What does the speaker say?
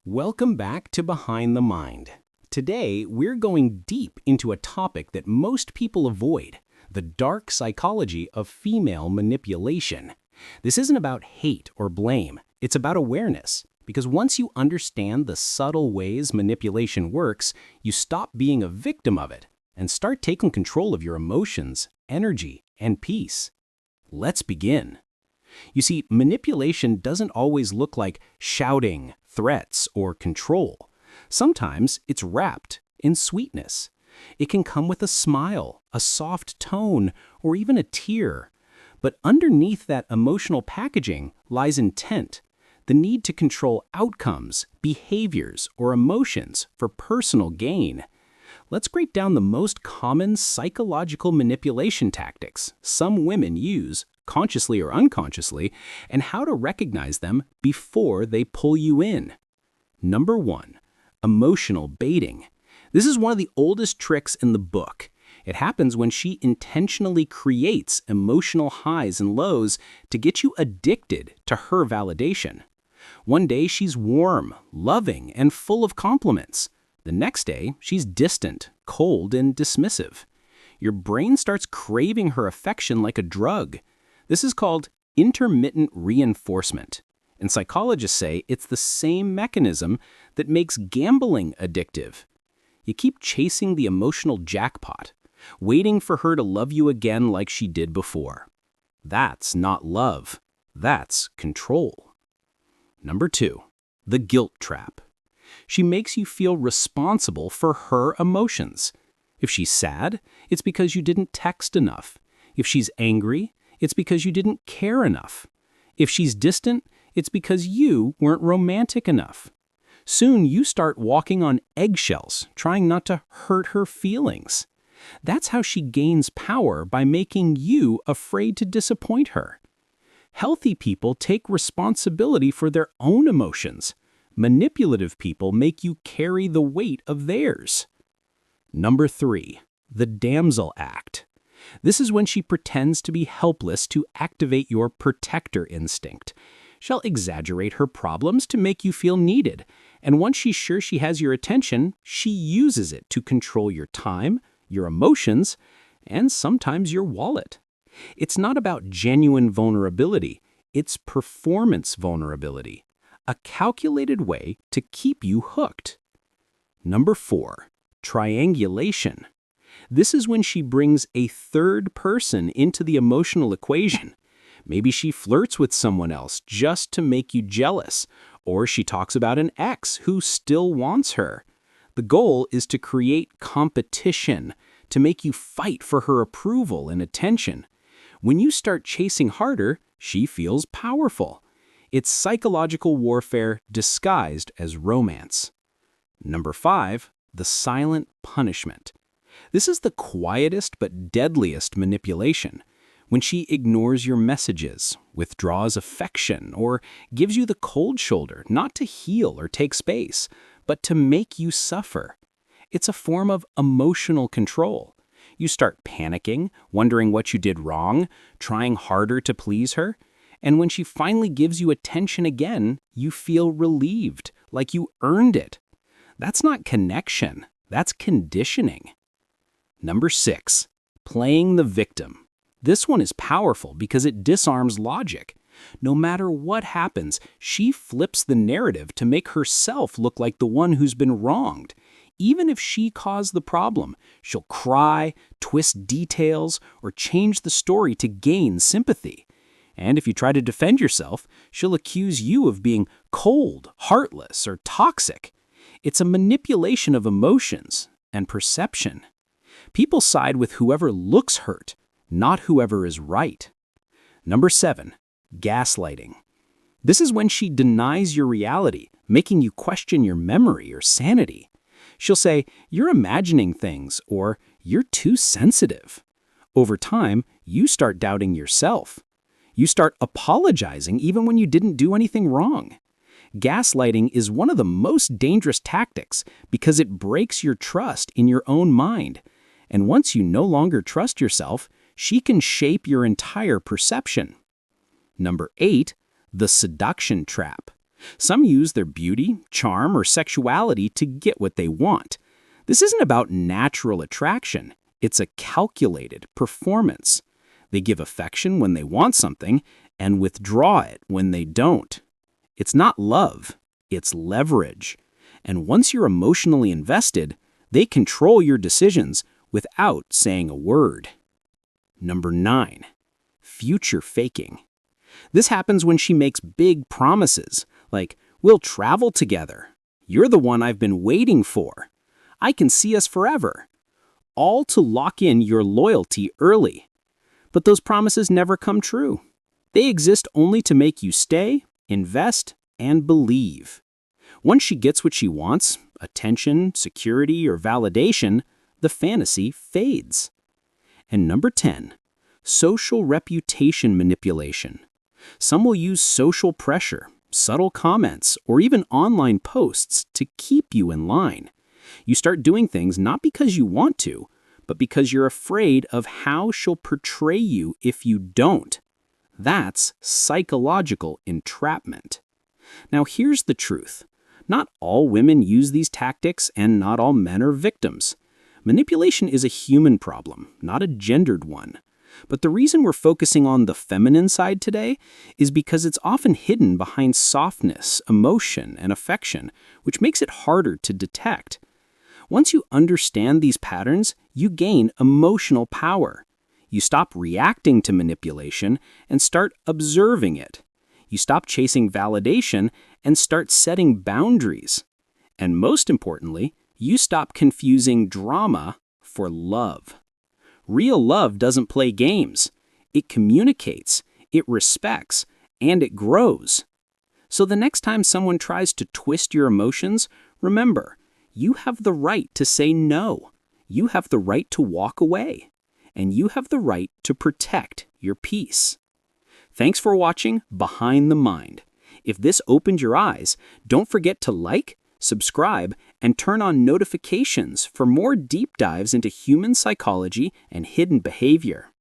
Welcome back to Behind the Mind. Today, we're going deep into a topic that most people avoid, the dark psychology of female manipulation. This isn't about hate or blame, it's about awareness. Because once you understand the subtle ways manipulation works, you stop being a victim of it and start taking control of your emotions, energy, and peace. Let's begin. You see, manipulation doesn't always look like shouting, threats, or control. Sometimes it's wrapped in sweetness. It can come with a smile, a soft tone, or even a tear. But underneath that emotional packaging lies intent, the need to control outcomes, behaviors, or emotions for personal gain. Let's break down the most common psychological manipulation tactics some women use, consciously or unconsciously, and how to recognize them before they pull you in. Number 1, emotional baiting. This is one of the oldest tricks in the book. It happens when she intentionally creates emotional highs and lows to get you addicted to her validation. One day she's warm, loving, and full of compliments. The next day, she's distant, cold, and dismissive. Your brain starts craving her affection like a drug. This is called intermittent reinforcement. And psychologists say it's the same mechanism that makes gambling addictive. You keep chasing the emotional jackpot, waiting for her to love you again like she did before. That's not love. That's control. Number 2, the guilt trap. She makes you feel responsible for her emotions. If she's sad, it's because you didn't text enough. If she's angry, it's because you didn't care enough. If she's distant, it's because you weren't romantic enough. Soon you start walking on eggshells, trying not to hurt her feelings. That's how she gains power, by making you afraid to disappoint her. Healthy people take responsibility for their own emotions. Manipulative people make you carry the weight of theirs. Number 3, the damsel act. This is when she pretends to be helpless to activate your protector instinct. She'll exaggerate her problems to make you feel needed, and once she's sure she has your attention, she uses it to control your time, your emotions, and sometimes your wallet. It's not about genuine vulnerability, it's performance vulnerability, a calculated way to keep you hooked. Number 4, triangulation. This is when she brings a third person into the emotional equation. Maybe she flirts with someone else just to make you jealous, or she talks about an ex who still wants her. The goal is to create competition, to make you fight for her approval and attention. When you start chasing harder, she feels powerful. It's psychological warfare disguised as romance. Number 5, the silent punishment. This is the quietest but deadliest manipulation. When she ignores your messages, withdraws affection, or gives you the cold shoulder, not to heal or take space, but to make you suffer. It's a form of emotional control. You start panicking, wondering what you did wrong, trying harder to please her, and when she finally gives you attention again, you feel relieved, like you earned it. That's not connection, that's conditioning. Number 6, playing the victim. This one is powerful because it disarms logic. No matter what happens, she flips the narrative to make herself look like the one who's been wronged. Even if she caused the problem, she'll cry, twist details, or change the story to gain sympathy. And if you try to defend yourself, she'll accuse you of being cold, heartless, or toxic. It's a manipulation of emotions and perception. People side with whoever looks hurt, not whoever is right. Number 7, gaslighting. This is when she denies your reality, making you question your memory or sanity. She'll say, "You're imagining things," or "You're too sensitive." Over time, you start doubting yourself. You start apologizing even when you didn't do anything wrong. Gaslighting is one of the most dangerous tactics because it breaks your trust in your own mind. And once you no longer trust yourself, she can shape your entire perception. Number 8, the seduction trap. Some use their beauty, charm, or sexuality to get what they want. This isn't about natural attraction. It's a calculated performance. They give affection when they want something and withdraw it when they don't. It's not love, it's leverage. And once you're emotionally invested, they control your decisions without saying a word. Number 9. Future faking. This happens when she makes big promises, like, "We'll travel together. You're the one I've been waiting for. I can see us forever." All to lock in your loyalty early. But those promises never come true. They exist only to make you stay, invest, and believe. Once she gets what she wants, attention, security, or validation, the fantasy fades. And number 10, social reputation manipulation. Some will use social pressure, subtle comments, or even online posts to keep you in line. You start doing things not because you want to, but because you're afraid of how she'll portray you if you don't. That's psychological entrapment. Now here's the truth. Not all women use these tactics, and not all men are victims. Manipulation is a human problem, not a gendered one. But the reason we're focusing on the feminine side today is because it's often hidden behind softness, emotion, and affection, which makes it harder to detect. Once you understand these patterns, you gain emotional power. You stop reacting to manipulation and start observing it. You stop chasing validation and start setting boundaries. And most importantly, you stop confusing drama for love. Real love doesn't play games. It communicates, it respects, and it grows. So the next time someone tries to twist your emotions, remember, you have the right to say no. You have the right to walk away. And you have the right to protect your peace. Thanks for watching Behind the Mind. If this opened your eyes, don't forget to like, subscribe, and turn on notifications for more deep dives into human psychology and hidden behavior.